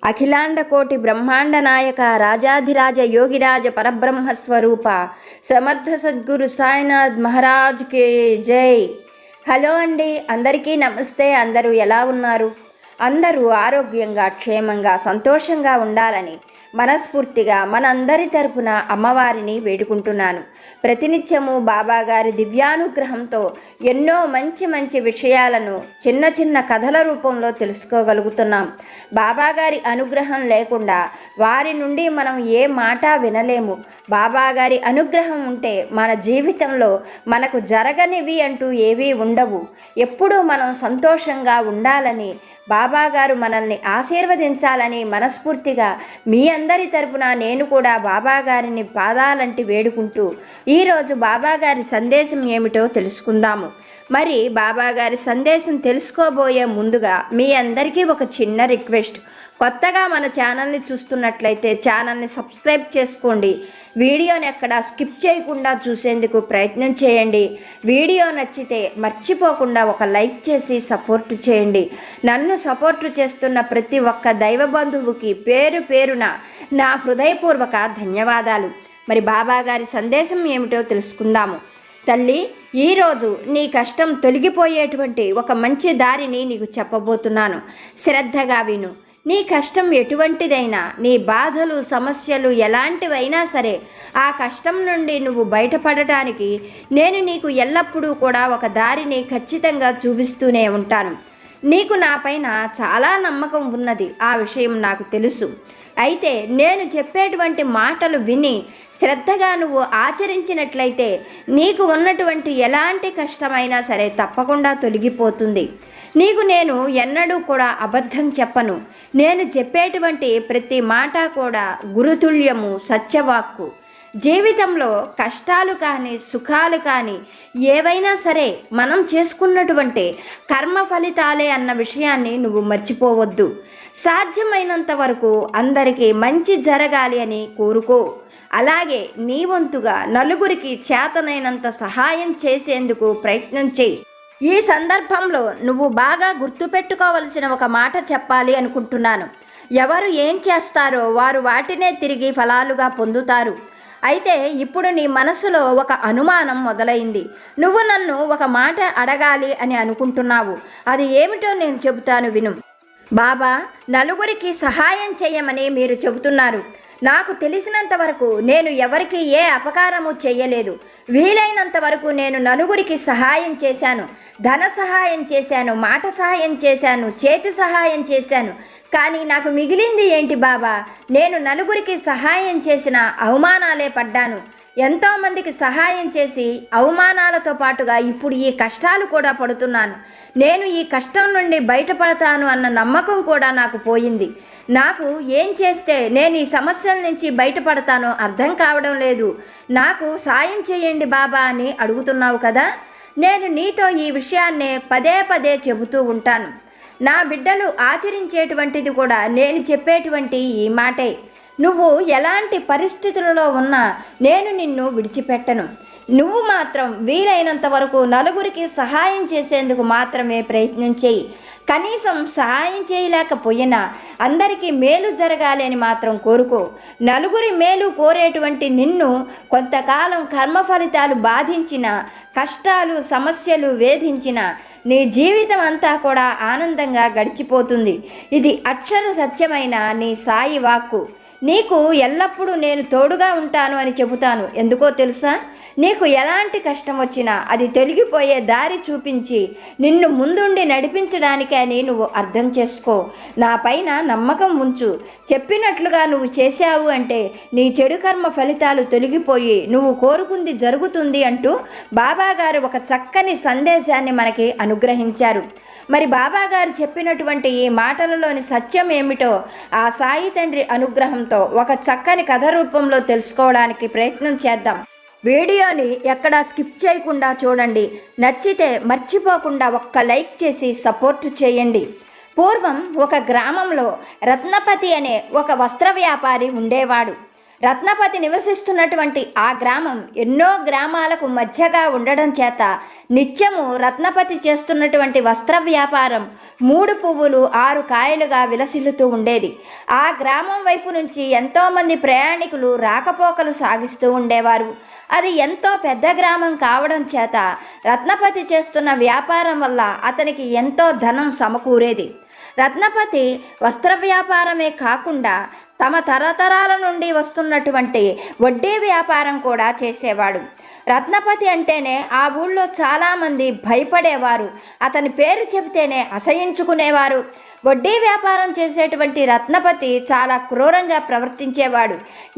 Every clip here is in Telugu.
అఖిలాండ కోటి బ్రహ్మాండ నాయక రాజాధిరాజ యోగిరాజ పరబ్రహ్మస్వరూప సమర్థ సద్గురు సాయినాథ్ మహారాజ్కి జై. హలో అండి, అందరికీ నమస్తే. అందరూ ఎలా ఉన్నారు? అందరూ ఆరోగ్యంగా, క్షేమంగా, సంతోషంగా ఉండాలని మనస్ఫూర్తిగా మనందరి తరపున అమ్మవారిని వేడుకుంటున్నాను. ప్రతినిత్యము బాబాగారి దివ్యానుగ్రహంతో ఎన్నో మంచి మంచి విషయాలను చిన్న చిన్న కథల రూపంలో తెలుసుకోగలుగుతున్నాం. బాబాగారి అనుగ్రహం లేకుండా వారి నుండి మనం ఏ మాట వినలేము. బాబాగారి అనుగ్రహం ఉంటే మన జీవితంలో మనకు జరగనివి అంటూ ఏవీ ఉండవు. ఎప్పుడూ మనం సంతోషంగా ఉండాలని, బాబాగారు మనల్ని ఆశీర్వదించాలని మనస్ఫూర్తిగా మీ అందరి తరపున నేను కూడా బాబాగారిని పాదాలంటి వేడుకుంటూ ఈరోజు బాబాగారి సందేశం ఏమిటో తెలుసుకుందాము. మరి బాబాగారి సందేశం తెలుసుకోబోయే ముందుగా మీ అందరికీ ఒక చిన్న రిక్వెస్ట్. కొత్తగా మన ఛానల్ని చూస్తున్నట్లయితే ఛానల్ని సబ్స్క్రైబ్ చేసుకోండి. వీడియోని ఎక్కడ స్కిప్ చేయకుండా చూసేందుకు ప్రయత్నం చేయండి. వీడియో నచ్చితే మర్చిపోకుండా ఒక లైక్ చేసి సపోర్టు చేయండి. నన్ను సపోర్టు చేస్తున్న ప్రతి ఒక్క దైవ బంధువుకి పేరు పేరున నా హృదయపూర్వక ధన్యవాదాలు. మరి బాబాగారి సందేశం ఏమిటో తెలుసుకుందాము. తల్లి, ఈరోజు నీ కష్టం తొలగిపోయేటువంటి ఒక మంచి దారిని నీకు చెప్పబోతున్నాను. శ్రద్ధగా విను. నీ కష్టం ఎటువంటిదైనా, నీ బాధలు, సమస్యలు ఎలాంటివైనా సరే, ఆ కష్టం నుండి నువ్వు బయటపడటానికి నేను నీకు ఎల్లప్పుడూ కూడా ఒక దారిని ఖచ్చితంగా చూపిస్తూనే ఉంటాను. నీకు నాపైన చాలా నమ్మకం ఉన్నది, ఆ విషయం నాకు తెలుసు. అయితే నేను చెప్పేటువంటి మాటలు విని శ్రద్ధగా నువ్వు ఆచరించినట్లయితే నీకు ఉన్నటువంటి ఎలాంటి కష్టమైనా సరే తప్పకుండా తొలగిపోతుంది. నీకు నేను ఎన్నడూ కూడా అబద్ధం చెప్పను. నేను చెప్పేటువంటి ప్రతి మాట కూడా గురుతుల్యము, సత్యవాక్కు. జీవితంలో కష్టాలు కానీ, సుఖాలు కానీ ఏవైనా సరే మనం చేసుకున్నటువంటి కర్మ ఫలితాలే అన్న విషయాన్ని నువ్వు మర్చిపోవద్దు. సాధ్యమైనంత వరకు అందరికీ మంచి జరగాలి అని కోరుకో. అలాగే నీ వంతుగా నలుగురికి చేతనైనంత సహాయం చేసేందుకు ప్రయత్నం చేయి. ఈ సందర్భంలో నువ్వు బాగా గుర్తుపెట్టుకోవలసిన ఒక మాట చెప్పాలి అనుకుంటున్నాను. ఎవరు ఏం చేస్తారో వారు వాటినే తిరిగి ఫలాలుగా పొందుతారు. అయితే ఇప్పుడు నీ మనసులో ఒక అనుమానం మొదలైంది. నువ్వు నన్ను ఒక మాట అడగాలి అని అనుకుంటున్నావు. అది ఏమిటో నేను చెబుతాను, విను. బాబా, నలుగురికి సహాయం చేయమని మీరు చెబుతున్నారు. నాకు తెలిసినంత వరకు నేను ఎవరికి ఏ అపకారము చేయలేదు. వీలైనంత వరకు నేను నలుగురికి సహాయం చేశాను. ధన సహాయం చేశాను, మాట సహాయం చేశాను, చేతి సహాయం చేశాను. కానీ నాకు మిగిలింది ఏంటి బాబా? నేను నలుగురికి సహాయం చేసిన అవమానాలే పడ్డాను. ఎంతోమందికి సహాయం చేసి అవమానాలతో పాటుగా ఇప్పుడు ఈ కష్టాలు కూడా పడుతున్నాను. నేను ఈ కష్టం నుండి బయటపడతాను అన్న నమ్మకం కూడా నాకు పోయింది. నాకు ఏం చేస్తే నేను ఈ సమస్యల నుంచి బయటపడతానో అర్థం కావడం లేదు. నాకు సాయం చేయండి బాబా అని అడుగుతున్నావు కదా. నేను నీతో ఈ విషయాన్నే పదే పదే చెబుతూ ఉంటాను. నా బిడ్డలు ఆచరించేటువంటిది కూడా నేను చెప్పేటువంటి ఈ మాటే. నువ్వు ఎలాంటి పరిస్థితులలో ఉన్నా నేను నిన్ను విడిచిపెట్టను. నువ్వు మాత్రం వీలైనంత వరకు నలుగురికి సహాయం చేసేందుకు మాత్రమే ప్రయత్నం చేయి. కనీసం సహాయం చేయలేకపోయినా అందరికీ మేలు జరగాలి అని మాత్రం కోరుకో. నలుగురి మేలు కోరేటువంటి నిన్ను కొంతకాలం కర్మ ఫలితాలు బాధించిన, కష్టాలు, సమస్యలు వేధించిన నీ జీవితం అంతా కూడా ఆనందంగా గడిచిపోతుంది. ఇది అక్షర సత్యమైన నీ సాయి వాక్కు. నీకు ఎల్లప్పుడూ నేను తోడుగా ఉంటాను అని చెబుతాను. ఎందుకో తెలుసా? నీకు ఎలాంటి కష్టం వచ్చినా అది తొలగిపోయే దారి చూపించి నిన్ను ముందుండి నడిపించడానికి అని నువ్వు అర్థం చేసుకో. నా పైన నమ్మకం ఉంచు. చెప్పినట్లుగా నువ్వు చేశావు అంటే నీ చెడు కర్మ ఫలితాలు తొలగిపోయి నువ్వు కోరుకుంది జరుగుతుంది అంటూ బాబాగారు ఒక చక్కని సందేశాన్ని మనకి అనుగ్రహించారు. మరి బాబాగారు చెప్పినటువంటి ఈ మాటలలోని సత్యం ఏమిటో ఆ సాయి తండ్రి అనుగ్రహంతో ఒక చక్కని కథ రూపంలో తెలుసుకోవడానికి ప్రయత్నం చేద్దాం. వీడియోని ఎక్కడా స్కిప్ చేయకుండా చూడండి. నచ్చితే మర్చిపోకుండా ఒక్క లైక్ చేసి సపోర్ట్ చేయండి. పూర్వం ఒక గ్రామంలో రత్నపతి అనే ఒక వస్త్ర వ్యాపారి ఉండేవాడు. రత్నపతి నివసిస్తున్నటువంటి ఆ గ్రామం ఎన్నో గ్రామాలకు మధ్యగా ఉండడం చేత నిత్యము రత్నపతి చేస్తున్నటువంటి వస్త్ర వ్యాపారం 3 పువ్వులు 6 కాయలుగా విలసిల్లుతూ ఉండేది. ఆ గ్రామం వైపు నుంచి ఎంతోమంది ప్రయాణికులు రాకపోకలు సాగిస్తూ ఉండేవారు. అది ఎంతో పెద్ద గ్రామం కావడం చేత రత్నపతి చేస్తున్న వ్యాపారం వల్ల అతనికి ఎంతో ధనం సమకూరేది. రత్నపతి వస్త్ర వ్యాపారమే కాకుండా తమ తరతరాల నుండి వస్తున్నటువంటి వడ్డీ వ్యాపారం కూడా చేసేవాడు. రత్నపతి అంటేనే ఆ ఊళ్ళో చాలామంది భయపడేవారు. అతని పేరు చెబితేనే అసహించుకునేవారు. వడ్డీ వ్యాపారం చేసేటువంటి రత్నపతి చాలా క్రూరంగా ప్రవర్తించేవాడు.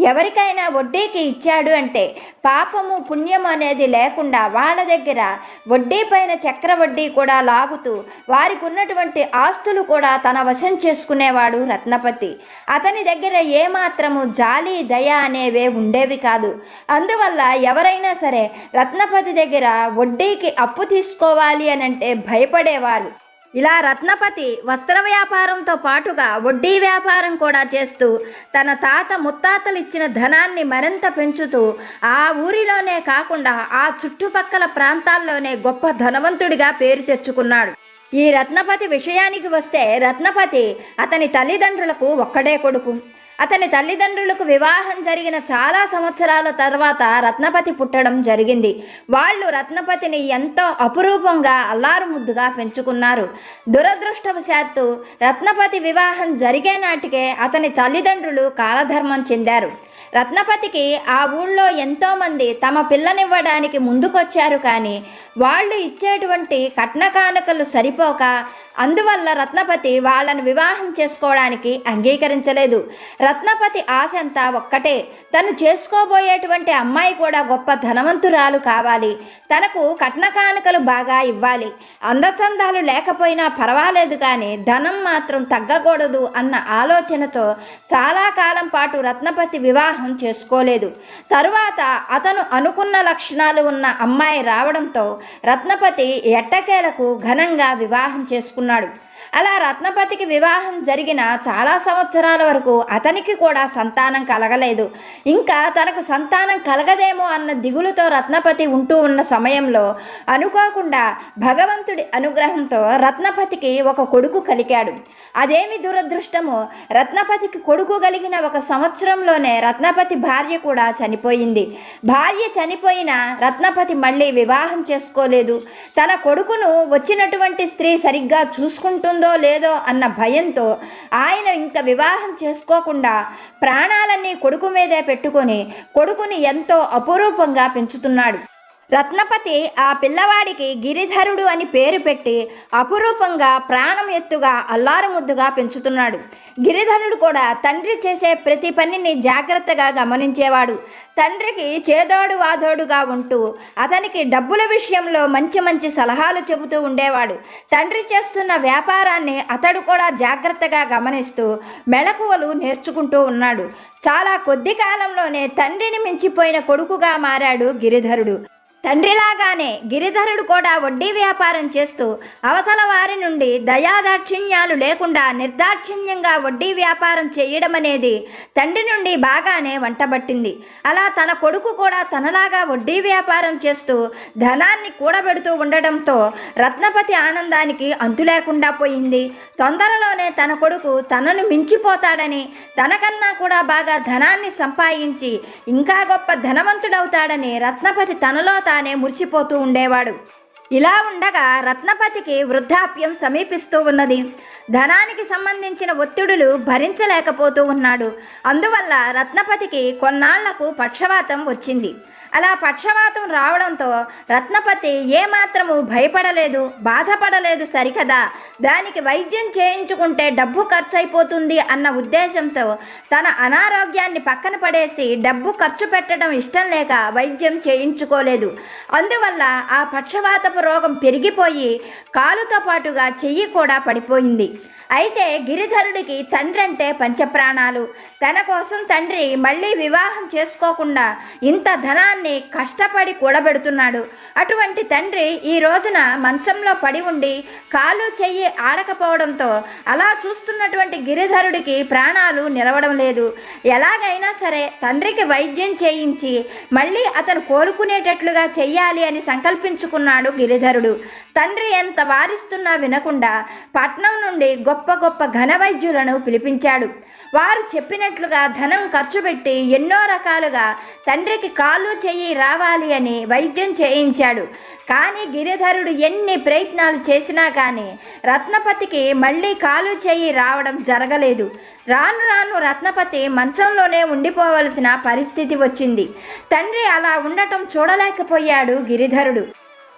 ఎవరికైనా వడ్డీకి ఇచ్చాడు అంటే పాపము పుణ్యము అనేది లేకుండా వాళ్ళ దగ్గర వడ్డీ పైన చక్రవడ్డీ కూడా లాగుతూ వారికి ఉన్నటువంటి ఆస్తులు కూడా తన వశం చేసుకునేవాడు రత్నపతి. అతని దగ్గర ఏమాత్రము జాలి దయ అనేవే ఉండేవి కాదు. అందువల్ల ఎవరైనా సరే రత్నపతి దగ్గర వడ్డీకి అప్పు తీసుకోవాలి అని అంటే భయపడేవారు. ఇలా రత్నపతి వస్త్ర వ్యాపారంతో పాటుగా వడ్డీ వ్యాపారం కూడా చేస్తూ తన తాత ముత్తాతలు ఇచ్చిన ధనాన్ని మరింత పెంచుతూ ఆ ఊరిలోనే కాకుండా ఆ చుట్టుపక్కల ప్రాంతాల్లోనే గొప్ప ధనవంతుడిగా పేరు తెచ్చుకున్నాడు. ఈ రత్నపతి విషయానికి వస్తే రత్నపతి అతని తల్లిదండ్రులకు ఒక్కడే కొడుకు. అతని తల్లిదండ్రులకు వివాహం జరిగిన చాలా సంవత్సరాల తర్వాత రత్నపతి పుట్టడం జరిగింది. వాళ్ళు రత్నపతిని ఎంతో అపురూపంగా అల్లారు ముద్దుగా పెంచుకున్నారు. దురదృష్టవశాత్తు రత్నపతి వివాహం జరిగే నాటికే అతని తల్లిదండ్రులు కాలధర్మం చెందారు. రత్నపతికి ఆ ఊళ్ళో ఎంతోమంది తమ పిల్లనివ్వడానికి ముందుకొచ్చారు, కానీ వాళ్ళు ఇచ్చేటువంటి కట్న కానుకలు సరిపోక అందువల్ల రత్నపతి వాళ్ళని వివాహం చేసుకోవడానికి అంగీకరించలేదు. రత్నపతి ఆశ అంతా ఒక్కటే, తను చేసుకోబోయేటువంటి అమ్మాయి కూడా గొప్ప ధనవంతురాలు కావాలి, తనకు కట్న కానుకలు బాగా ఇవ్వాలి, అందచందాలు లేకపోయినా పర్వాలేదు కానీ ధనం మాత్రం తగ్గకూడదు అన్న ఆలోచనతో చాలా కాలం పాటు రత్నపతి వివాహం చేసుకోలేదు. తరువాత అతను అనుకున్న లక్షణాలు ఉన్న అమ్మాయి రావడంతో రత్నపతి ఎట్టకేలకు ఘనంగా వివాహం చేసుకున్నాడు. అలా రత్నపతికి వివాహం జరిగిన చాలా సంవత్సరాల వరకు అతనికి కూడా సంతానం కలగలేదు. ఇంకా తనకు సంతానం కలగదేమో అన్న దిగులుతో రత్నపతి ఉంటూ ఉన్న సమయంలో అనుకోకుండా భగవంతుడి అనుగ్రహంతో రత్నపతికి ఒక కొడుకు కలిగాడు. అదేమి దురదృష్టమో, రత్నపతికి కొడుకు కలిగిన 1 సంవత్సరంలోనే రత్నపతి భార్య కూడా చనిపోయింది. భార్య చనిపోయిన రత్నపతి మళ్ళీ వివాహం చేసుకోలేదు. తన కొడుకును వచ్చినటువంటి స్త్రీ సరిగ్గా చూసుకుంటుందో లేదో అన్న భయంతో ఆయన ఇంకా వివాహం చేసుకోకుండా ప్రాణాలన్నీ కొడుకు మీదే పెట్టుకొని కొడుకుని ఎంతో అపురూపంగా పెంచుతున్నాడు. రత్నపతి ఆ పిల్లవాడికి గిరిధరుడు అని పేరు పెట్టి అపురూపంగా ప్రాణం ఎత్తుగా అల్లారు ముద్దుగా పెంచుతున్నాడు. గిరిధరుడు కూడా తండ్రి చేసే ప్రతి పనిని జాగ్రత్తగా గమనించేవాడు. తండ్రికి చేదోడు వాదోడుగా ఉంటూ అతనికి డబ్బుల విషయంలో మంచి మంచి సలహాలు చెబుతూ ఉండేవాడు. తండ్రి చేస్తున్న వ్యాపారాన్ని అతడు కూడా జాగ్రత్తగా గమనిస్తూ మెళకువలు నేర్చుకుంటూ ఉన్నాడు. చాలా కొద్ది కాలంలోనే తండ్రిని మించిపోయిన కొడుకుగా మారాడు గిరిధరుడు. తండ్రిలాగానే గిరిధరుడు కూడా వడ్డీ వ్యాపారం చేస్తూ అవతల వారి నుండి దయాదాక్షిణ్యాలు లేకుండా నిర్దాక్షిణ్యంగా వడ్డీ వ్యాపారం చేయడం అనేది తండ్రి నుండి బాగానే వంటబట్టింది. అలా తన కొడుకు కూడా తనలాగా వడ్డీ వ్యాపారం చేస్తూ ధనాన్ని కూడబెడుతూ ఉండడంతో రత్నపతి ఆనందానికి అంతు లేకుండా పోయింది. తొందరలోనే తన కొడుకు తనను మించిపోతాడని, తనకన్నా కూడా బాగా ధనాన్ని సంపాదించి ఇంకా గొప్ప ధనవంతుడవుతాడని రత్నపతి తనలో తానే మురిసిపోతూ ఉండేవాడు. ఇలా ఉండగా రత్నపతికి వృద్ధాప్యం సమీపిస్తూ ఉన్నది. ధనానికి సంబంధించిన ఒత్తిడులు భరించలేకపోతూ ఉన్నాడు. అందువల్ల రత్నపతికి కొన్నాళ్లకు పక్షవాతం వచ్చింది. అలా పక్షవాతం రావడంతో రత్నపతి ఏమాత్రము భయపడలేదు, బాధపడలేదు. సరికదా, దానికి వైద్యం చేయించుకుంటే డబ్బు ఖర్చు అయిపోతుంది అన్న ఉద్దేశంతో తన అనారోగ్యాన్ని పక్కన పడేసి డబ్బు ఖర్చు పెట్టడం ఇష్టం లేక వైద్యం చేయించుకోలేదు. అందువల్ల ఆ పక్షవాతపు రోగం పెరిగిపోయి కాలుతో పాటుగా చెయ్యి కూడా పడిపోయింది. అయితే గిరిధరుడికి తండ్రి అంటే పంచప్రాణాలు. తన కోసం తండ్రి మళ్ళీ వివాహం చేసుకోకుండా ఇంత ధనాన్ని కష్టపడి కూడబెడుతున్నాడు. అటువంటి తండ్రి ఈ రోజున మంచంలో పడి ఉండి కాలు చెయ్యి ఆడకపోవడంతో అలా చూస్తున్నటువంటి గిరిధరుడికి ప్రాణాలు నిలవడం లేదు. ఎలాగైనా సరే తండ్రికి వైద్యం చేయించి మళ్ళీ అతను కోలుకునేటట్లుగా చెయ్యాలి అని సంకల్పించుకున్నాడు గిరిధరుడు. తండ్రి ఎంత వారిస్తున్నా వినకుండా పట్నం నుండి గొప్ప గొప్ప ఘన వైద్యులను పిలిపించాడు. వారు చెప్పినట్లుగా ధనం ఖర్చు పెట్టి ఎన్నో రకాలుగా తండ్రికి కాలు చెయ్యి రావాలి అని వైద్యం చేయించాడు. కానీ గిరిధరుడు ఎన్ని ప్రయత్నాలు చేసినా కానీ రత్నపతికి మళ్ళీ కాలు చెయ్యి రావడం జరగలేదు. రాను రాను రత్నపతి మంచంలోనే ఉండిపోవలసిన పరిస్థితి వచ్చింది. తండ్రి అలా ఉండటం చూడలేకపోయాడు గిరిధరుడు.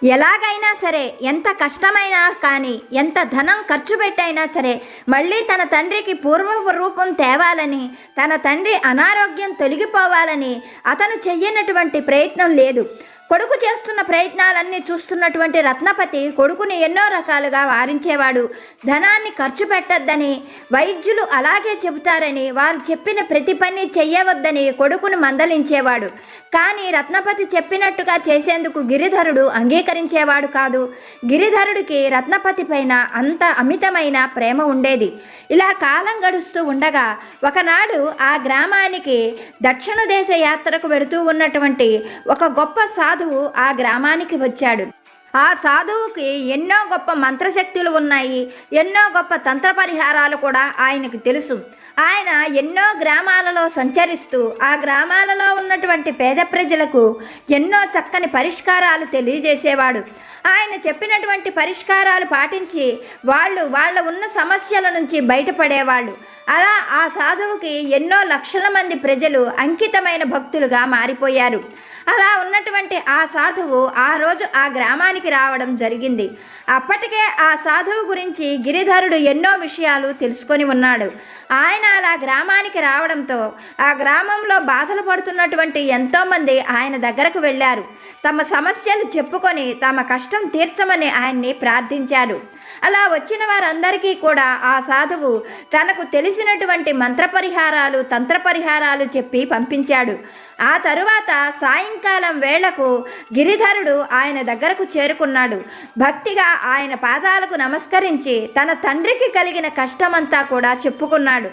ఎలాగైనా సరే, ఎంత కష్టమైనా కానీ, ఎంత ధనం ఖర్చు పెట్టైనా సరే మళ్ళీ తన తండ్రికి పూర్వ రూపం తేవాలని, తన తండ్రి అనారోగ్యం తొలగిపోవాలని అతను చెయ్యనటువంటి ప్రయత్నం లేదు. కొడుకు చేస్తున్న ప్రయత్నాలన్నీ చూస్తున్నటువంటి రత్నపతి కొడుకుని ఎన్నో రకాలుగా వారించేవాడు. ధనాన్ని ఖర్చు పెట్టద్దని, వైద్యులు అలాగే చెబుతారని, వారు చెప్పిన ప్రతి పని చెయ్యవద్దని కొడుకును మందలించేవాడు. కానీ రత్నపతి చెప్పినట్టుగా చేసేందుకు గిరిధరుడు అంగీకరించేవాడు కాదు. గిరిధరుడికి రత్నపతి పైన అంత అమితమైన ప్రేమ ఉండేది. ఇలా కాలం గడుస్తూ ఉండగా ఒకనాడు ఆ గ్రామానికి దక్షిణ దేశ యాత్రకు వెడుతూ ఉన్నటువంటి ఒక గొప్ప సాధువు ఆ గ్రామానికి వచ్చాడు. ఆ సాధువుకి ఎన్నో గొప్ప మంత్రశక్తులు ఉన్నాయి, ఎన్నో గొప్ప తంత్ర పరిహారాలు కూడా ఆయనకు తెలుసు. ఆయన ఎన్నో గ్రామాలలో సంచరిస్తూ ఆ గ్రామాలలో ఉన్నటువంటి పేద ప్రజలకు ఎన్నో చక్కని పరిష్కారాలు తెలియజేసేవాడు. ఆయన చెప్పినటువంటి పరిష్కారాలు పాటించి వాళ్ళ ఉన్న సమస్యల నుంచి బయటపడేవాళ్ళు. అలా ఆ సాధువుకి ఎన్నో లక్షల మంది ప్రజలు అంకితమైన భక్తులుగా మారిపోయారు. అలా ఉన్నటువంటి ఆ సాధువు ఆ రోజు ఆ గ్రామానికి రావడం జరిగింది. అప్పటికే ఆ సాధువు గురించి గిరిధరుడు ఎన్నో విషయాలు తెలుసుకొని ఉన్నాడు. ఆయన అలా గ్రామానికి రావడంతో ఆ గ్రామంలో బాధలు పడుతున్నటువంటి ఎంతోమంది ఆయన దగ్గరకు వెళ్ళారు. తమ సమస్యలు చెప్పుకొని తమ కష్టం తీర్చమని ఆయన్ని ప్రార్థించారు. అలా వచ్చిన వారందరికీ కూడా ఆ సాధువు తనకు తెలిసినటువంటి మంత్రపరిహారాలు, తంత్రపరిహారాలు చెప్పి పంపించాడు. ఆ తరువాత సాయంకాలం వేళకు గిరిధరుడు ఆయన దగ్గరకు చేరుకున్నాడు. భక్తిగా ఆయన పాదాలకు నమస్కరించి తన తండ్రికి కలిగిన కష్టమంతా కూడా చెప్పుకున్నాడు.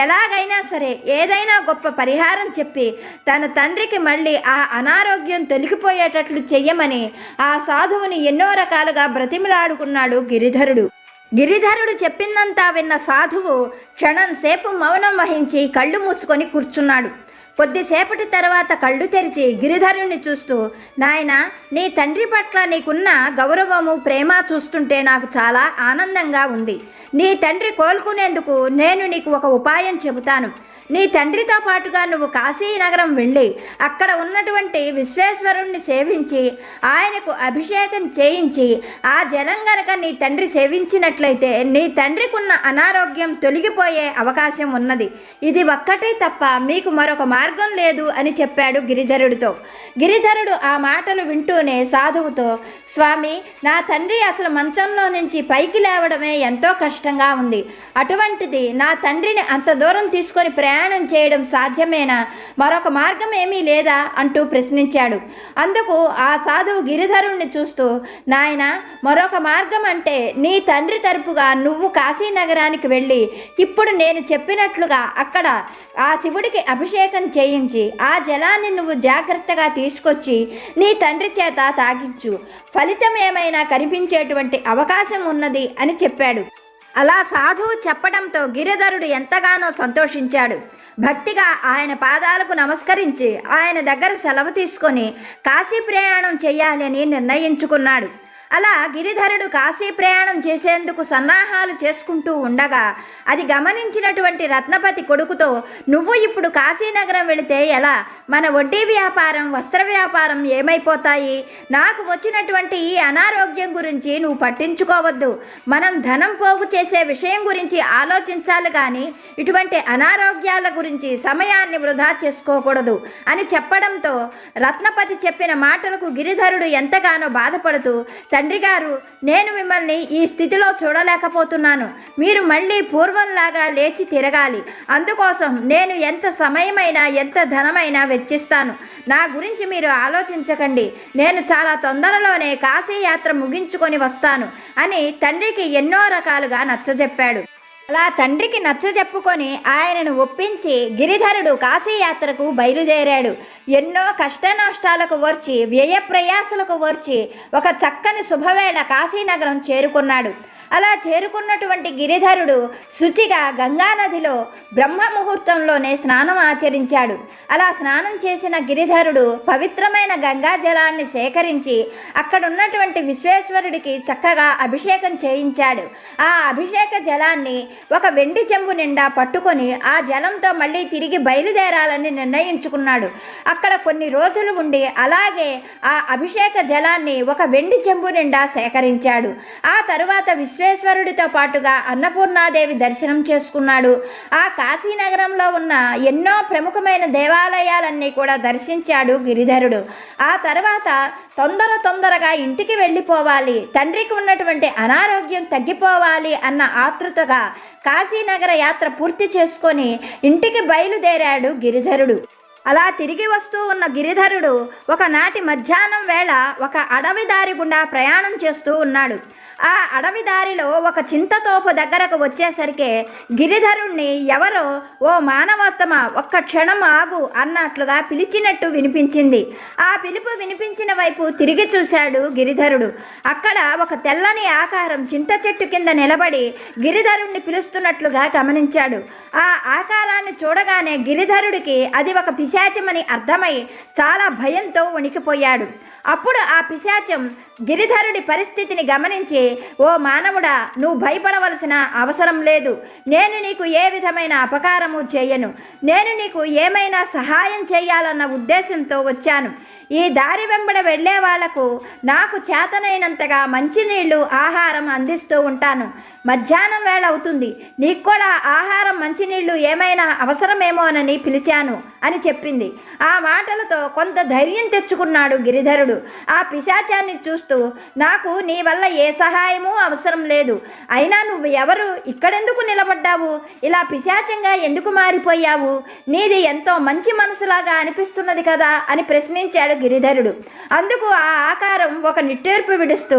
ఎలాగైనా సరే ఏదైనా గొప్ప పరిహారం చెప్పి తన తండ్రికి మళ్ళీ ఆ అనారోగ్యం తొలగిపోయేటట్లు చెయ్యమని ఆ సాధువుని ఎన్నో రకాలుగా బ్రతిమిలాడుకున్నాడు గిరిధరుడు. గిరిధరుడు చెప్పిందంతా విన్న సాధువు క్షణం సేపు మౌనం వహించి కళ్ళు మూసుకొని కూర్చున్నాడు. కొద్దిసేపటి తర్వాత కళ్ళు తెరిచి గిరిధరుణ్ణి చూస్తూ, నాయనా, నీ తండ్రి పట్ల నీకున్న గౌరవము, ప్రేమ చూస్తుంటే నాకు చాలా ఆనందంగా ఉంది. నీ తండ్రి కోలుకునేందుకు నేను నీకు ఒక ఉపాయం చెబుతాను. నీ తండ్రితో పాటుగా నువ్వు కాశీనగరం వెళ్ళి అక్కడ ఉన్నటువంటి విశ్వేశ్వరుణ్ణి సేవించి ఆయనకు అభిషేకం చేయించి ఆ జలం గనక నీ తండ్రి సేవించినట్లయితే నీ తండ్రికి ఉన్న అనారోగ్యం తొలగిపోయే అవకాశం ఉన్నది. ఇది ఒక్కటే తప్ప మీకు మరొక మార్గం లేదు అని చెప్పాడు గిరిధరుడితో. గిరిధరుడు ఆ మాటలు వింటూనే సాధువుతో, స్వామి, నా తండ్రి అసలు మంచంలో నుంచి పైకి లేవడమే ఎంతో కష్టంగా ఉంది. అటువంటిది నా తండ్రిని అంత దూరం తీసుకొని ప్రయాణం చేయడం సాధ్యమేనా? మరొక మార్గం ఏమీ లేదా అంటూ ప్రశ్నించాడు. అందుకు ఆ సాధువు గిరిధరుణ్ణి చూస్తూ, నాయన, మరొక మార్గం అంటే నీ తండ్రి తరపుగా నువ్వు కాశీనగరానికి వెళ్ళి ఇప్పుడు నేను చెప్పినట్లుగా అక్కడ ఆ శివుడికి అభిషేకం చేయించి ఆ జలాన్ని నువ్వు జాగ్రత్తగా తీసుకొచ్చి నీ తండ్రి చేత తాగించు. ఫలితం ఏమైనా కనిపించేటువంటి అవకాశం ఉన్నది అని చెప్పాడు. అలా సాధువు చెప్పడంతో గిరిధరుడు ఎంతగానో సంతోషించాడు. భక్తిగా ఆయన పాదాలకు నమస్కరించి ఆయన దగ్గర సెలవు తీసుకొని కాశీ ప్రయాణం చేయాలని నిర్ణయించుకున్నాడు. అలా గిరిధరుడు కాశీ ప్రయాణం చేసేందుకు సన్నాహాలు చేసుకుంటూ ఉండగా అది గమనించినటువంటి రత్నపతి కొడుకుతో, నువ్వు ఇప్పుడు కాశీనగరం వెళితే ఎలా? మన వడ్డీ వ్యాపారం, వస్త్ర వ్యాపారం ఏమైపోతాయి? నాకు వచ్చినటువంటి ఈ అనారోగ్యం గురించి నువ్వు పట్టించుకోవద్దు. మనం ధనం పోగు చేసే విషయం గురించి ఆలోచించాలి కానీ ఇటువంటి అనారోగ్యాల గురించి సమయాన్ని వృధా చేసుకోకూడదు అని చెప్పడంతో రత్నపతి చెప్పిన మాటలకు గిరిధరుడు ఎంతగానో బాధపడుతూ తండ్రి గారు, నేను మిమ్మల్ని ఈ స్థితిలో చూడలేకపోతున్నాను. మీరు మళ్ళీ పూర్వంలాగా లేచి తిరగాలి. అందుకోసం నేను ఎంత సమయమైనా ఎంత ధనమైనా వెచ్చిస్తాను. నా గురించి మీరు ఆలోచించకండి. నేను చాలా తొందరలోనే కాశీ యాత్ర ముగించుకొని వస్తాను అని తండ్రికి ఎన్నో రకాలుగా నచ్చజెప్పాడు. అలా తండ్రికి నచ్చజెప్పుకొని ఆయనను ఒప్పించి గిరిధరుడు కాశీయాత్రకు బయలుదేరాడు. ఎన్నో కష్ట నష్టాలకు ఓర్చి వ్యయ ప్రయాసలకు ఓర్చి ఒక చక్కని శుభవేళ కాశీనగరం చేరుకున్నాడు. అలా చేరుకున్నటువంటి గిరిధరుడు శుచిగా గంగానదిలో బ్రహ్మ ముహూర్తంలోనే స్నానం ఆచరించాడు. అలా స్నానం చేసిన గిరిధరుడు పవిత్రమైన గంగా జలాన్ని సేకరించి అక్కడున్నటువంటి విశ్వేశ్వరుడికి చక్కగా అభిషేకం చేయించాడు. ఆ అభిషేక జలాన్ని ఒక వెండి చెంబు నిండా పట్టుకొని ఆ జలంతో మళ్ళీ తిరిగి బయలుదేరాలని నిర్ణయించుకున్నాడు. అక్కడ కొన్ని రోజులు ఉండి అలాగే ఆ అభిషేక జలాన్ని ఒక వెండి చెంబు నిండా సేకరించాడు. ఆ తరువాత విశ్వేశ్వరుడితో పాటుగా అన్నపూర్ణాదేవి దర్శనం చేసుకున్నాడు. ఆ కాశీనగరంలో ఉన్న ఎన్నో ప్రముఖమైన దేవాలయాలన్నీ కూడా దర్శించాడు గిరిధరుడు. ఆ తర్వాత తొందరగా ఇంటికి వెళ్ళిపోవాలి, తండ్రికి ఉన్నటువంటి అనారోగ్యం తగ్గిపోవాలి అన్న ఆతృతగా కాశీనగర యాత్ర పూర్తి చేసుకొని ఇంటికి బయలుదేరాడు గిరిధరుడు. అలా తిరిగి వస్తూ ఉన్న గిరిధరుడు ఒకనాటి మధ్యాహ్నం వేళ ఒక అడవి దారి గుండా ప్రయాణం చేస్తూ ఉన్నాడు. ఆ అడవి దారిలో ఒక చింతతోపు దగ్గరకు వచ్చేసరికి గిరిధరుణ్ణి ఎవరో ఓ మానవోత్తమ ఒక్క క్షణం ఆగు అన్నట్లుగా పిలిచినట్టు వినిపించింది. ఆ పిలుపు వినిపించిన వైపు తిరిగి చూశాడు గిరిధరుడు. అక్కడ ఒక తెల్లని ఆకారం చింత చెట్టు కింద నిలబడి గిరిధరుణ్ణి పిలుస్తున్నట్లుగా గమనించాడు. ఆ ఆకారాన్ని చూడగానే గిరిధరుడికి అది ఒక పిశాచమని అర్థమై చాలా భయంతో వణికిపోయాడు. అప్పుడు ఆ పిశాచం గిరిధరుడి పరిస్థితిని గమనించి, ఓ మానవుడా, నువ్వు భయపడవలసిన అవసరం లేదు. నేను నీకు ఏ విధమైన అపకారము చేయను. నేను నీకు ఏమైనా సహాయం చేయాలన్న ఉద్దేశంతో వచ్చాను. ఈ దారి వెంబడ వెళ్ళే వాళ్లకు నాకు చేతనైనంతగా మంచినీళ్లు ఆహారం అందిస్తూ ఉంటాను. మధ్యాహ్నం వేళ అవుతుంది, నీకు కూడా ఆహారం మంచినీళ్లు ఏమైనా అవసరమేమోనని పిలిచాను అని చెప్పింది. ఆ మాటలతో కొంత ధైర్యం తెచ్చుకున్నాడు గిరిధరుడు. ఆ పిశాచాన్ని చూస్తూ, నాకు నీ వల్ల ఏ సహాయమూ అవసరం లేదు. అయినా నువ్వు ఎవరు? ఇక్కడెందుకు నిలబడ్డావు? ఇలా పిశాచంగా ఎందుకు మారిపోయావు? నీది ఎంతో మంచి మనసులాగా అనిపిస్తున్నది కదా అని ప్రశ్నించాడు గిరిధరుడు. అందుకు ఆ ఆకారం ఒక నిట్టూర్పు విడుస్తూ,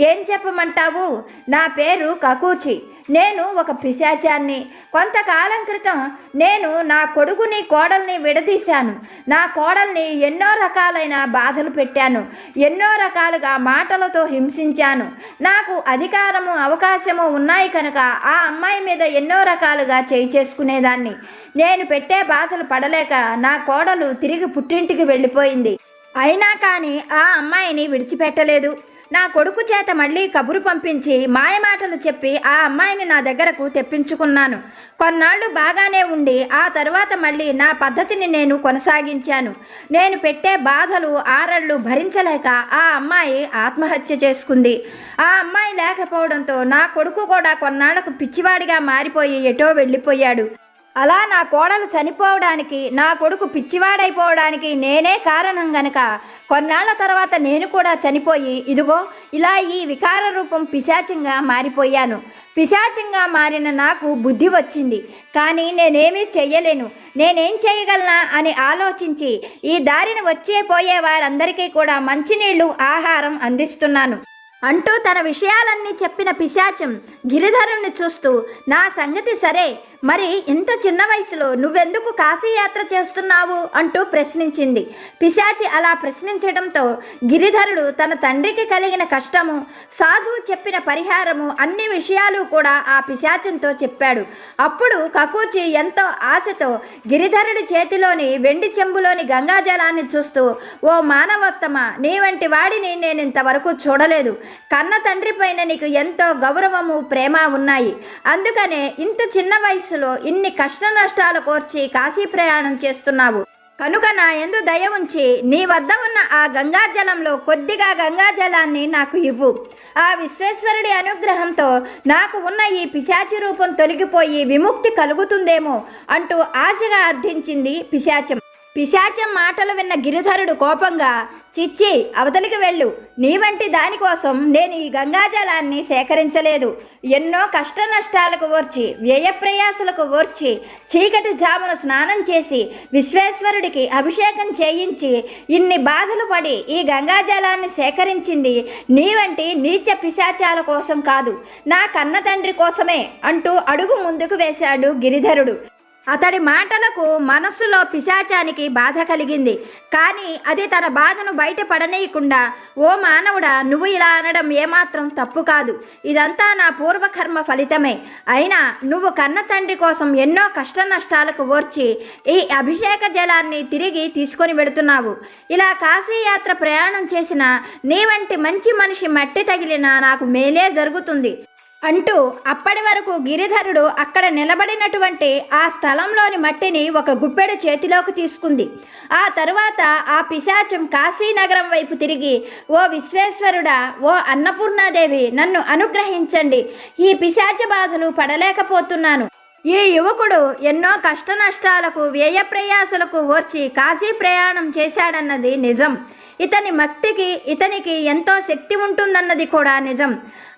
ఏం చెప్పమంటావు? నా పేరు కకూచి. నేను ఒక పిశాచాన్ని. కొంతకాలం క్రితం నేను నా కొడుకుని కోడల్ని విడదీశాను. నా కోడల్ని ఎన్నో రకాలైన బాధలు పెట్టాను. ఎన్నో రకాలుగా మాటలతో హింసించాను. నాకు అధికారము అవకాశము ఉన్నాయి కనుక ఆ అమ్మాయి మీద ఎన్నో రకాలుగా చేయి చేసుకునేదాన్ని. నేను పెట్టే బాధలు పడలేక నా కోడలు తిరిగి పుట్టింటికి వెళ్ళిపోయింది. అయినా కానీ ఆ అమ్మాయిని విడిచిపెట్టలేదు. నా కొడుకు చేత మళ్ళీ కబురు పంపించి మాయమాటలు చెప్పి ఆ అమ్మాయిని నా దగ్గరకు తెప్పించుకున్నాను. కొన్నాళ్ళు బాగానే ఉండి ఆ తర్వాత మళ్ళీ నా పద్ధతిని నేను కొనసాగించాను. నేను పెట్టే బాధలు ఆరళ్ళు భరించలేక ఆ అమ్మాయి ఆత్మహత్య చేసుకుంది. ఆ అమ్మాయి లేకపోవడంతో నా కొడుకు కూడా కొన్నాళ్లకు పిచ్చివాడిగా మారిపోయి ఎటో వెళ్ళిపోయాడు. అలా నా కోడలు చనిపోవడానికి, నా కొడుకు పిచ్చివాడైపోవడానికి నేనే కారణం గనక కొన్నాళ్ల తర్వాత నేను కూడా చనిపోయి ఇదిగో ఇలా ఈ వికార రూపం పిశాచంగా మారిపోయాను. పిశాచంగా మారిన నాకు బుద్ధి వచ్చింది, కానీ నేనేమీ చెయ్యలేను. నేనేం చేయగలనా అని ఆలోచించి ఈ దారిని వచ్చే పోయే వారందరికీ కూడా మంచినీళ్లు ఆహారం అందిస్తున్నాను అంటూ తన విషయాలన్నీ చెప్పిన పిశాచం గిరిధరుణ్ణి చూస్తూ, నా సంగతి సరే, మరి ఇంత చిన్న వయసులో నువ్వెందుకు కాశీయాత్ర చేస్తున్నావు అంటూ ప్రశ్నించింది. పిశాచి అలా ప్రశ్నించడంతో గిరిధరుడు తన తండ్రికి కలిగిన కష్టము, సాధువు చెప్పిన పరిహారము అన్ని విషయాలు కూడా ఆ పిశాచంతో చెప్పాడు. అప్పుడు కకూచి ఎంతో ఆశతో గిరిధరుడి చేతిలోని వెండి చెంబులోని గంగాజలాన్ని చూస్తూ, ఓ మానవోత్తమ, నీ వంటి వాడిని నేనింతవరకు చూడలేదు. కన్న తండ్రి పైన నీకు ఎంతో గౌరవము, ప్రేమ ఉన్నాయి. అందుకనే ఇంత చిన్న వయసులో ఇన్ని కష్ట నష్టాలు కోర్చి కాశీ ప్రయాణం చేస్తున్నావు. కనుక నా యందు దయ ఉంచి నీ వద్ద ఉన్న ఆ గంగాజలంలో కొద్దిగా గంగాజలాన్ని నాకు ఇవ్వు. ఆ విశ్వేశ్వరుడి అనుగ్రహంతో నాకు ఉన్న ఈ పిశాచి రూపం తొలగిపోయి విముక్తి కలుగుతుందేమో అంటూ ఆశగా అర్థించింది పిశాచం. పిశాచం మాటలు విన్న గిరిధరుడు కోపంగా, చిచ్చి అవతలికి వెళ్ళు, నీ వంటి దానికోసం నేను ఈ గంగాజలాన్ని సేకరించలేదు. ఎన్నో కష్ట నష్టాలకు ఓర్చి, వ్యయప్రయాసలకు ఓర్చి, చీకటి జామున స్నానం చేసి, విశ్వేశ్వరుడికి అభిషేకం చేయించి, ఇన్ని బాధలు పడి ఈ గంగాజలాన్ని సేకరించింది నీ వంటి నీచ పిశాచాల కోసం కాదు, నా కన్న తండ్రి కోసమే అంటూ అడుగు ముందుకు వేశాడు గిరిధరుడు. అతడి మాటలకు మనస్సులో పిశాచానికి బాధ కలిగింది. కానీ అది తన బాధను బయట పడనీయకుండా, ఓ మానవుడా, నువ్వు ఇలా అనడం ఏమాత్రం తప్పు కాదు. ఇదంతా నా పూర్వకర్మ ఫలితమే. అయినా నువ్వు కన్న తండ్రి కోసం ఎన్నో కష్ట నష్టాలకు ఓర్చి ఈ అభిషేక జలాన్ని తిరిగి తీసుకొని వెడుతున్నావు. ఇలా కాశీయాత్ర ప్రయాణం చేసిన నీ వంటి మంచి మనిషి మట్టి తగిలినా నాకు మేలే జరుగుతుంది అంటూ అప్పటి వరకు గిరిధరుడు అక్కడ నిలబడినటువంటి ఆ స్థలంలోని మట్టిని ఒక గుప్పెడు చేతిలోకి తీసుకుంది. ఆ తరువాత ఆ పిశాచం కాశీనగరం వైపు తిరిగి, ఓ విశ్వేశ్వరుడా, ఓ అన్నపూర్ణాదేవి, నన్ను అనుగ్రహించండి, ఈ పిశాచ బాధలు పడలేకపోతున్నాను. ఈ యువకుడు ఎన్నో కష్ట నష్టాలకు వ్యయప్రయాసలకు ఓర్చి కాశీ ప్రయాణం చేశాడన్నది నిజం. ఇతనికి ఎంతో శక్తి ఉంటుందన్నది కూడా నిజం.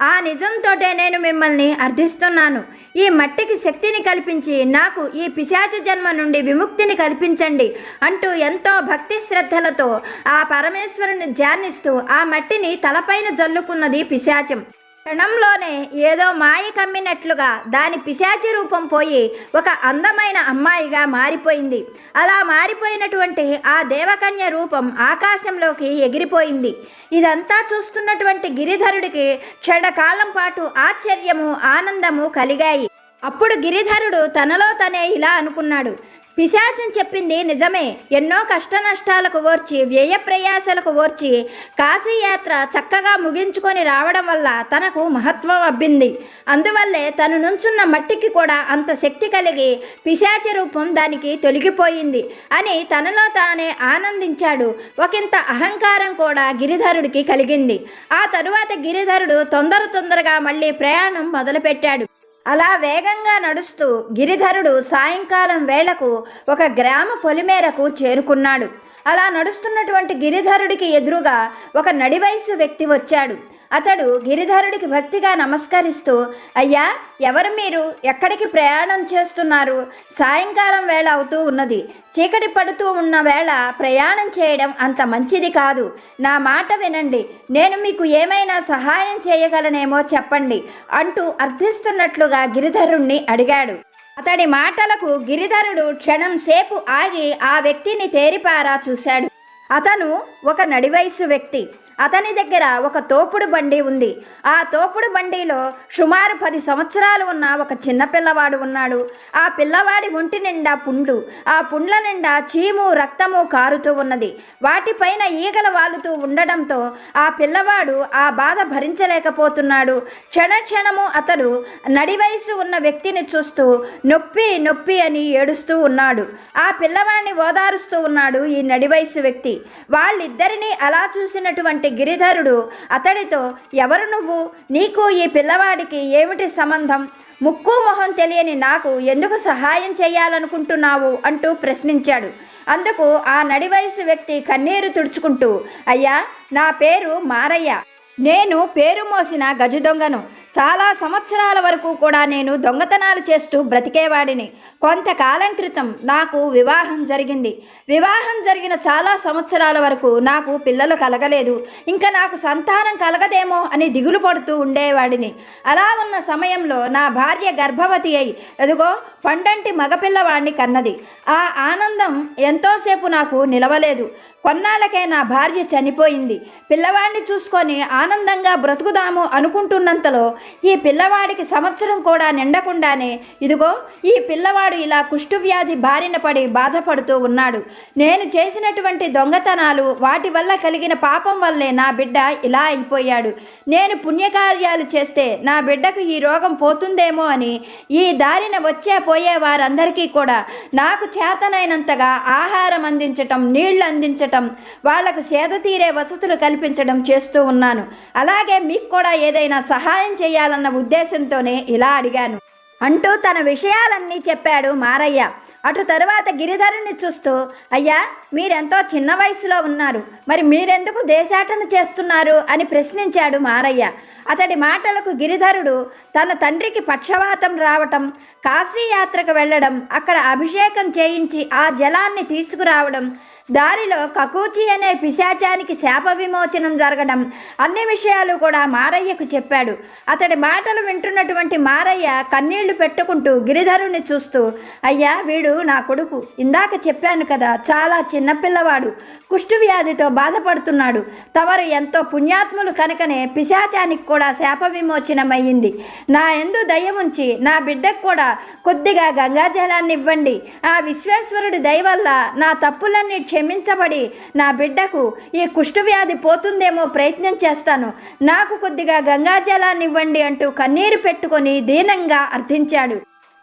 ఆ నిజంతోటే నేను మిమ్మల్ని అర్థిస్తున్నాను. ఈ మట్టికి శక్తిని కల్పించి నాకు ఈ పిశాచ జన్మ నుండి విముక్తిని కల్పించండి అంటూ ఎంతో భక్తి శ్రద్ధలతో ఆ పరమేశ్వరుని ధ్యానిస్తూ ఆ మట్టిని తలపైన జల్లుకున్నది పిశాచం. క్షణంలోనే ఏదో మాయ కమ్మినట్లుగా దాని పిశాచి రూపం పోయి ఒక అందమైన అమ్మాయిగా మారిపోయింది. అలా మారిపోయినటువంటి ఆ దేవకన్య రూపం ఆకాశంలోకి ఎగిరిపోయింది. ఇదంతా చూస్తున్నటువంటి గిరిధరుడికి క్షణకాలం పాటు ఆశ్చర్యము, ఆనందము కలిగాయి. అప్పుడు గిరిధరుడు తనలో తనే ఇలా అనుకున్నాడు, పిశాచం చెప్పింది నిజమే. ఎన్నో కష్ట నష్టాలకు ఓర్చి, వ్యయ ప్రయాసలకు ఓర్చి కాశీయాత్ర చక్కగా ముగించుకొని రావడం వల్ల తనకు మహత్వం అబ్బింది. అందువల్లే తను నుంచున్న మట్టికి కూడా అంత శక్తి కలిగి పిశాచ రూపం దానికి తొలగిపోయింది అని తనలో తానే ఆనందించాడు. ఒకంత అహంకారం కూడా గిరిధరుడికి కలిగింది. ఆ తరువాత గిరిధరుడు తొందరగా మళ్ళీ ప్రయాణం మొదలుపెట్టాడు. అలా వేగంగా నడుస్తూ గిరిధరుడు సాయంకాలం వేళకు ఒక గ్రామ పొలిమేరకు చేరుకున్నాడు. అలా నడుస్తున్నటువంటి గిరిధరుడికి ఎదురుగా ఒక నడివయసు వ్యక్తి వచ్చాడు. అతడు గిరిధరుడికి భక్తిగా నమస్కరిస్తూ, అయ్యా, ఎవరు మీరు? ఎక్కడికి ప్రయాణం చేస్తున్నారు? సాయంకాలం వేళ అవుతూ ఉన్నది. చీకటి పడుతూ ఉన్న వేళ ప్రయాణం చేయడం అంత మంచిది కాదు. నా మాట వినండి, నేను మీకు ఏమైనా సహాయం చేయగలనేమో చెప్పండి అంటూ అర్థిస్తున్నట్లుగా గిరిధరుణ్ణి అడిగాడు. అతడి మాటలకు గిరిధరుడు క్షణం సేపు ఆగి ఆ వ్యక్తిని తేరిపారా చూశాడు. అతను ఒక నడివయసు వ్యక్తి. అతని దగ్గర ఒక తోపుడు బండి ఉంది. ఆ తోపుడు బండిలో సుమారు 10 సంవత్సరాలు ఉన్న ఒక చిన్న పిల్లవాడు ఉన్నాడు. ఆ పిల్లవాడి ఒంటి నిండా పుండ్లు, ఆ పుండ్ల నిండా చీము, రక్తము కారుతూ ఉన్నది. వాటిపైన ఈగలు వాలుతూ ఉండడంతో ఆ పిల్లవాడు ఆ బాధ భరించలేకపోతున్నాడు. క్షణము అతడు నడివయసు ఉన్న వ్యక్తిని చూస్తూ నొప్పి నొప్పి అని ఏడుస్తూ ఉన్నాడు. ఆ పిల్లవాడిని ఓదారుస్తూ ఉన్నాడు ఈ నడివయసు వ్యక్తి. వాళ్ళిద్దరినీ అలా చూసినటువంటి గిరిధరుడు అతడితో, ఎవరు నువ్వు? నీకు ఈ పిల్లవాడికి ఏమిటి సంబంధం? ముక్కు మొహం తెలియని నాకు ఎందుకు సహాయం చేయాలనుకుంటున్నావు అంటూ ప్రశ్నించాడు. అందుకు ఆ నడివయసు వ్యక్తి కన్నీరు తుడుచుకుంటూ, అయ్యా, నా పేరు మారయ్య. నేను పేరు మోసిన గజ దొంగను. చాలా సంవత్సరాల వరకు కూడా నేను దొంగతనాలు చేస్తూ బ్రతికేవాడిని. కొంతకాలం క్రితం నాకు వివాహం జరిగింది. వివాహం జరిగిన చాలా సంవత్సరాల వరకు నాకు పిల్లలు కలగలేదు. ఇంకా నాకు సంతానం కలగదేమో అని దిగులు పడుతూ ఉండేవాడిని. అలా ఉన్న సమయంలో నా భార్య గర్భవతి అయి ఎదుగో పండంటి మగపిల్లవాడిని కన్నది. ఆ ఆనందం ఎంతోసేపు నాకు నిలవలేదు. కొన్నాళ్ళకే నా భార్య చనిపోయింది. పిల్లవాడిని చూసుకొని ఆనందంగా బ్రతుకుదాము అనుకుంటున్నంతలో ఈ పిల్లవాడికి సంవత్సరం కూడా నిండకుండానే ఇదిగో ఈ పిల్లవాడు ఇలా కుష్ఠవ్యాధి బారిన పడి బాధపడుతూ ఉన్నాడు. నేను చేసినటువంటి దొంగతనాలు, వాటి వల్ల కలిగిన పాపం వల్లే నా బిడ్డ ఇలా అయిపోయాడు. నేను పుణ్యకార్యాలు చేస్తే నా బిడ్డకు ఈ రోగం పోతుందేమో అని ఈ దారిన వచ్చే పోయే వారందరికీ కూడా నాకు చేతనైనంతగా ఆహారం అందించటం, నీళ్లు అందించటం, వాళ్లకు సేద తీరే వసతులు కల్పించడం చేస్తూ ఉన్నాను. అలాగే మీకు కూడా ఏదైనా సహాయం చేయాలన్న ఉద్దేశంతోనే ఇలా అడిగాను. అంటూ తన విషయాలన్నీ చెప్పాడు మారయ్య. అటు తరువాత గిరిధరుని చూస్తూ, అయ్యా, మీరెంతో చిన్న వయసులో ఉన్నారు, మరి మీరెందుకు దేశాటన చేస్తున్నారు అని ప్రశ్నించాడు మారయ్య. అతడి మాటలకు గిరిధరుడు తన తండ్రికి పక్షవాతం రావటం, కాశీయాత్రకు వెళ్ళడం, అక్కడ అభిషేకం చేయించి ఆ జలాన్ని తీసుకురావడం, దారిలో కకూచి అనే పిశాచానికి శాప విమోచనం జరగడం, అన్ని విషయాలు కూడా మారయ్యకు చెప్పాడు. అతడి మాటలు వింటున్నటువంటి మారయ్య కన్నీళ్లు పెట్టుకుంటూ గిరిధరుని చూస్తూ, అయ్యా, వీడు నా కొడుకు, ఇందాక చెప్పాను కదా, చాలా చిన్నపిల్లవాడు, కుష్టు వ్యాధితో బాధపడుతున్నాడు. తమరు ఎంతో పుణ్యాత్ములు కనుకనే పిశాచానికి కూడా శాప విమోచనమయ్యింది. నా యందు దయ ఉంచి నా బిడ్డకు కూడా కొద్దిగా గంగాజలాన్ని ఇవ్వండి. ఆ విశ్వేశ్వరుడి దయ వల్ల నా తప్పులన్నీ క్షమించబడి నా బిడ్డకు ఈ కుష్ఠవ్యాధి పోతుందేమో ప్రయత్నం చేస్తాను. నాకు కొద్దిగా గంగాజలాన్ని ఇవ్వండి అంటూ కన్నీరు పెట్టుకొని దీనంగా అర్థించాడు.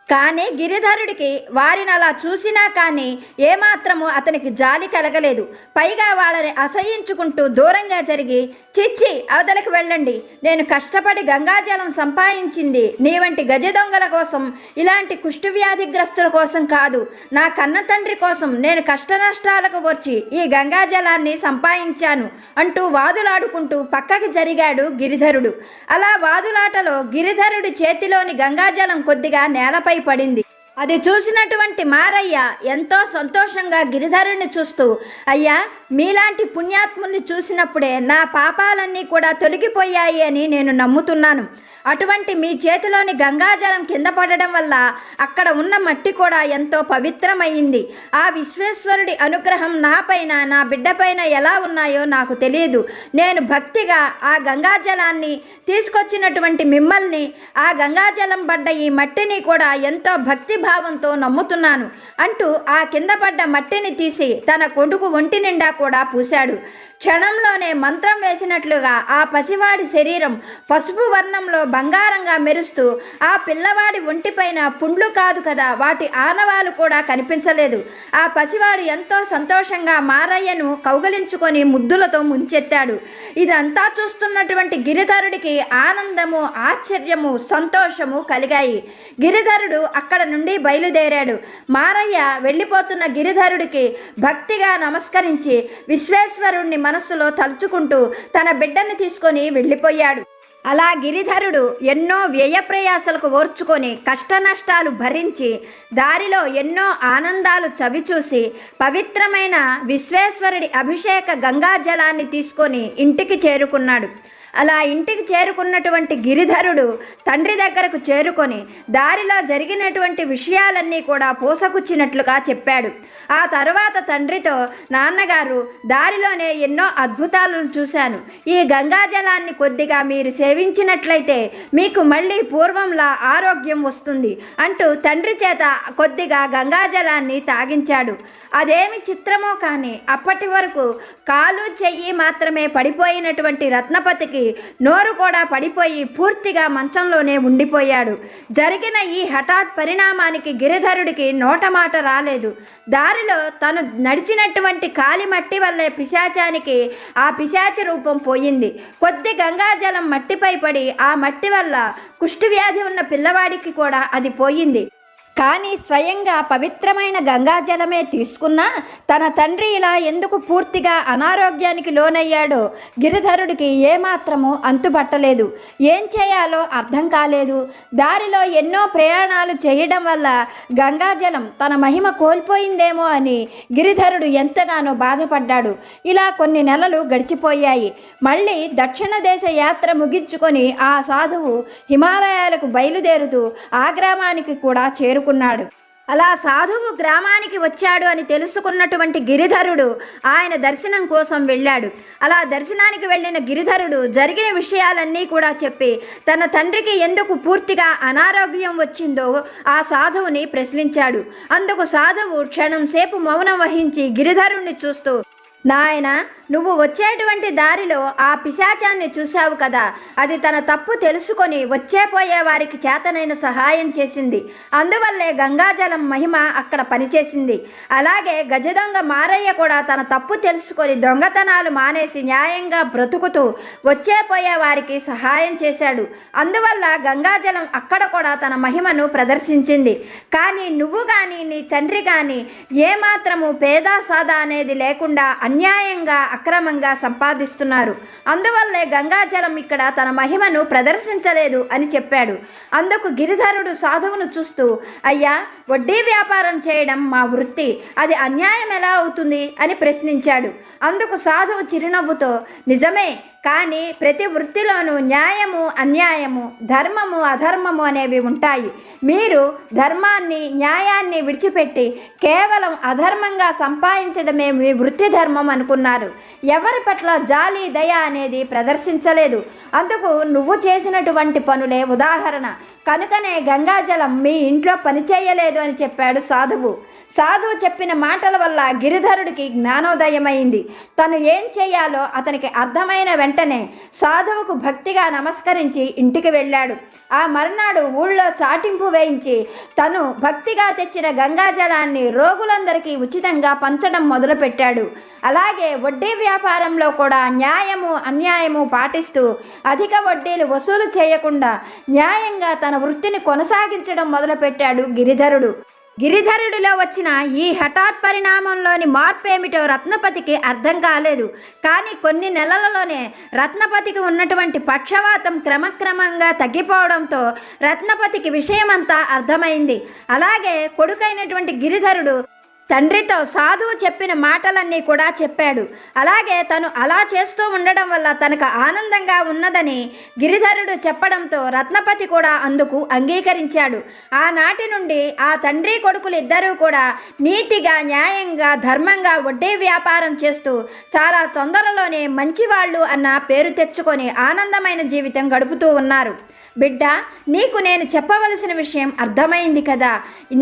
కానీ గిరిధరుడికి వారిని అలా చూసినా కానీ ఏమాత్రము అతనికి జాలి కలగలేదు. పైగా వాళ్ళని అసహ్యించుకుంటూ దూరంగా జరిగి, చిచ్చి, అవతలకు వెళ్ళండి, నేను కష్టపడి గంగాజలం సంపాదించింది నీ వంటి గజ దొంగల కోసం, ఇలాంటి కుష్ఠవ్యాధిగ్రస్తుల కోసం కాదు, నా కన్న తండ్రి కోసం నేను కష్ట నష్టాలకు వచ్చి ఈ గంగాజలాన్ని సంపాదించాను అంటూ వాదులాడుకుంటూ పక్కకి జరిగాడు గిరిధరుడు. అలా వాదులాటలో గిరిధరుడి చేతిలోని గంగాజలం కొద్దిగా నేలపై పడింది. అది చూసినటువంటి మారయ్య ఎంతో సంతోషంగా గిరిధరుని చూస్తూ, అయ్యా, మీలాంటి పుణ్యాత్ముల్ని చూసినప్పుడే నా పాపాలన్నీ కూడా తొలగిపోయాయి అని నేను నమ్ముతున్నాను. అటువంటి మీ చేతిలోని గంగాజలం కింద పడడం వల్ల అక్కడ ఉన్న మట్టి కూడా ఎంతో పవిత్రమైంది. ఆ విశ్వేశ్వరుడి అనుగ్రహం నాపైన నా బిడ్డపైన ఎలా ఉన్నాయో నాకు తెలియదు. నేను భక్తిగా ఆ గంగాజలాన్ని తీసుకొచ్చినటువంటి మిమ్మల్ని, ఆ గంగాజలం పడ్డ ఈ మట్టిని కూడా ఎంతో భక్తి భావంతో నమ్ముతున్నాను అంటూ ఆ కింద పడ్డ మట్టిని తీసి తన కొడుకు ఒంటి నిండా కూడా పూశాడు. క్షణంలోనే మంత్రం వేసినట్లుగా ఆ పసివాడి శరీరం పసుపు వర్ణంలో బంగారంగా మెరుస్తూ, ఆ పిల్లవాడి ఒంటిపైన పుండ్లు కాదు కదా, వాటి ఆనవాలు కూడా కనిపించలేదు. ఆ పసివాడు ఎంతో సంతోషంగా మారయ్యను కౌగలించుకొని ముద్దులతో ముంచెత్తాడు. ఇదంతా చూస్తున్నటువంటి గిరిధరుడికి ఆనందము, ఆశ్చర్యము, సంతోషము కలిగాయి. గిరిధరుడు అక్కడ నుండి బయలుదేరాడు. మారయ్య వెళ్ళిపోతున్న గిరిధరుడికి భక్తిగా నమస్కరించి విశ్వేశ్వరుణ్ణి మనస్సులో తలుచుకుంటూ తన బిడ్డని తీసుకొని వెళ్ళిపోయాడు. అలా గిరిధరుడు ఎన్నో వ్యయ ప్రయాసలకు ఓర్చుకొని కష్ట నష్టాలు భరించి దారిలో ఎన్నో ఆనందాలు చవిచూసి పవిత్రమైన విశ్వేశ్వరుడి అభిషేక గంగాజలాన్ని తీసుకొని ఇంటికి చేరుకున్నాడు. అలా ఇంటికి చేరుకున్నటువంటి గిరిధరుడు తండ్రి దగ్గరకు చేరుకొని దారిలో జరిగినటువంటి విషయాలన్నీ కూడా పూసగుచ్చినట్లుగా చెప్పాడు. ఆ తరువాత తండ్రితో, నాన్నగారు, దారిలోనే ఎన్నో అద్భుతాలను చూశాను. ఈ గంగాజలాన్ని కొద్దిగా మీరు సేవించినట్లయితే మీకు మళ్ళీ పూర్వంలా ఆరోగ్యం వస్తుంది అంటూ తండ్రి చేత కొద్దిగా గంగాజలాన్ని తాగించాడు. అదేమి చిత్రమో కానీ అప్పటి వరకు కాలు చెయ్యి మాత్రమే పడిపోయినటువంటి రత్నపతికి నోరు కూడా పడిపోయి పూర్తిగా మంచంలోనే ఉండిపోయాడు. జరిగిన ఈ హఠాత్ పరిణామానికి గిరిధరుడికి నోటమాట రాలేదు. దారిలో తను నడిచినటువంటి కాలి మట్టి వల్లే పిశాచానికి ఆ పిశాచ రూపం పోయింది. కొద్ది గంగాజలం మట్టిపై పడి ఆ మట్టి వల్ల కుష్ఠవ్యాధి ఉన్న పిల్లవాడికి కూడా అది పోయింది. కానీ స్వయంగా పవిత్రమైన గంగాజలమే తీసుకున్నా తన తండ్రి ఇలా ఎందుకు పూర్తిగా అనారోగ్యానికి లోనయ్యాడో గిరిధరుడికి ఏమాత్రము అంతుబట్టలేదు. ఏం చేయాలో అర్థం కాలేదు. దారిలో ఎన్నో ప్రయాణాలు చేయడం వల్ల గంగాజలం తన మహిమ కోల్పోయిందేమో అని గిరిధరుడు ఎంతగానో బాధపడ్డాడు. ఇలా కొన్ని నెలలు గడిచిపోయాయి. మళ్ళీ దక్షిణ దేశ యాత్ర ముగించుకొని ఆ సాధువు హిమాలయాలకు బయలుదేరుతూ ఆ గ్రామానికి కూడా చేరుకున్నాడు. అలా సాధువు గ్రామానికి వచ్చాడు అని తెలుసుకున్నటువంటి గిరిధరుడు ఆయన దర్శనం కోసం వెళ్ళాడు. అలా దర్శనానికి వెళ్ళిన గిరిధరుడు జరిగిన విషయాలన్నీ కూడా చెప్పి తన తండ్రికి ఎందుకు పూర్తిగా అనారోగ్యం వచ్చిందో ఆ సాధువుని ప్రశ్నించాడు. అందుకు సాధువు క్షణం సేపు మౌనం వహించి గిరిధరుణ్ణి చూస్తూ, నాయన, నువ్వు వచ్చేటువంటి దారిలో ఆ పిశాచాన్ని చూశావు కదా, అది తన తప్పు తెలుసుకొని వచ్చేపోయే వారికి చేతనైన సహాయం చేసింది. అందువల్లే గంగాజలం మహిమ అక్కడ పనిచేసింది. అలాగే గజదొంగ మారయ్య కూడా తన తప్పు తెలుసుకొని దొంగతనాలు మానేసి న్యాయంగా బ్రతుకుతూ వచ్చేపోయే వారికి సహాయం చేశాడు. అందువల్ల గంగాజలం అక్కడ కూడా తన మహిమను ప్రదర్శించింది. కానీ నువ్వు కానీ నీ తండ్రి కానీ ఏమాత్రము పేదా సాదా అనేది లేకుండా అన్యాయంగా అక్రమంగా సంపాదిస్తున్నారు. అందువల్లే గంగాజలం ఇక్కడ తన మహిమను ప్రదర్శించలేదు అని చెప్పాడు. అందుకు గిరిధరుడు సాధువును చూస్తూ, అయ్యా, వడ్డీ వ్యాపారం చేయడం మా వృత్తి, అది అన్యాయం ఎలా అవుతుంది అని ప్రశ్నించాడు. అందుకు సాధువు చిరునవ్వుతో, నిజమే, కానీ ప్రతి వృత్తిలోనూ న్యాయము అన్యాయము, ధర్మము అధర్మము అనేవి ఉంటాయి. మీరు ధర్మాన్ని న్యాయాన్ని విడిచిపెట్టి కేవలం అధర్మంగా సంపాదించడమే మీ వృత్తి ధర్మం అనుకున్నారు. ఎవరి పట్ల జాలి దయ అనేది ప్రదర్శించలేదు. అందుకు నువ్వు చేసినటువంటి పనులే ఉదాహరణ. కనుకనే గంగాజలం మీ ఇంట్లో పనిచేయలేదు అని చెప్పాడు సాధువు. సాధువు చెప్పిన మాటల వల్ల గిరిధరుడికి జ్ఞానోదయమైంది. తను ఏం చేయాలో అతనికి అర్థమైన వెంటనే సాధువుకు భక్తిగా నమస్కరించి ఇంటికి వెళ్ళాడు. ఆ మర్నాడు ఊళ్ళో చాటింపు వేయించి తను భక్తిగా తెచ్చిన గంగాజలాన్ని రోగులందరికీ ఉచితంగా పంచడం మొదలుపెట్టాడు. అలాగే వడ్డీ వ్యాపారంలో కూడా న్యాయము అన్యాయము పాటిస్తూ అధిక వడ్డీలు వసూలు చేయకుండా న్యాయంగా తన వృత్తిని కొనసాగించడం మొదలుపెట్టాడు గిరిధరుడు. గిరిధరుడిలో వచ్చిన ఈ హఠాత్ పరిణామంలోని మార్పు ఏమిటో రత్నపతికి అర్థం కాలేదు. కానీ కొన్ని నెలలలోనే రత్నపతికి ఉన్నటువంటి పక్షవాతం క్రమక్రమంగా తగ్గిపోవడంతో రత్నపతికి విషయమంతా అర్థమైంది. అలాగే కొడుకైనటువంటి గిరిధరుడు తండ్రితో సాధువు చెప్పిన మాటలన్నీ కూడా చెప్పాడు. అలాగే తను అలా చేస్తూ ఉండడం వల్ల తనకు ఆనందంగా ఉన్నదని గిరిధరుడు చెప్పడంతో రత్నపతి కూడా అందుకు అంగీకరించాడు. ఆనాటి నుండి ఆ తండ్రి కొడుకులు ఇద్దరూ కూడా నీతిగా న్యాయంగా ధర్మంగా వడ్డీ వ్యాపారం చేస్తూ చాలా తొందరలోనే మంచివాళ్ళు అన్న పేరు తెచ్చుకొని ఆనందమైన జీవితం గడుపుతూ ఉన్నారు. బిడ్డ, నీకు నేను చెప్పవలసిన విషయం అర్థమైంది కదా.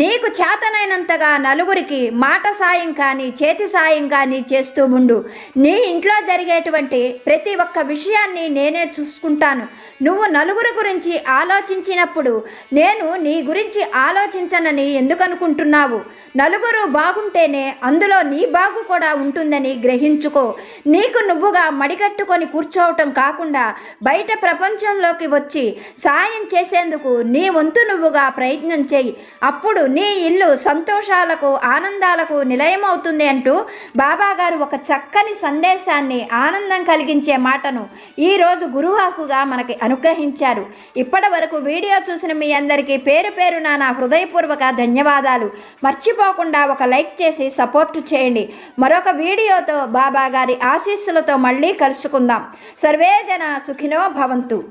నీకు చేతనైనంతగా నలుగురికి మాట సాయం కానీ చేతి సాయం కానీ చేస్తూ ఉండు. నీ ఇంట్లో జరిగేటువంటి ప్రతి ఒక్క విషయాన్ని నేనే చూసుకుంటాను. నువ్వు నలుగురు గురించి ఆలోచించినప్పుడు నేను నీ గురించి ఆలోచించనని ఎందుకు అనుకుంటున్నావు? నలుగురు బాగుంటేనే అందులో నీ బాగు కూడా ఉంటుందని గ్రహించుకో. నీకు నువ్వుగా మడికట్టుకొని కూర్చోవటం కాకుండా బయట ప్రపంచంలోకి వచ్చి సాయం చేసేందుకు నీ వంతు నువ్వుగా ప్రయత్నం చేయి. అప్పుడు నీ ఇల్లు సంతోషాలకు ఆనందాలకు నిలయమవుతుంది అంటూ బాబాగారు ఒక చక్కని సందేశాన్ని, ఆనందం కలిగించే మాటను ఈరోజు గురువాకుగా మనకి అనుగ్రహించారు. ఇప్పటి వరకు వీడియో చూసిన మీ అందరికీ పేరు పేరున నా హృదయపూర్వక ధన్యవాదాలు. మర్చిపోకుండా ఒక లైక్ చేసి సపోర్ట్ చేయండి. మరొక వీడియోతో బాబాగారి ఆశీస్సులతో మళ్ళీ కలుసుకుందాం. సర్వే జన సుఖినో భవంతు.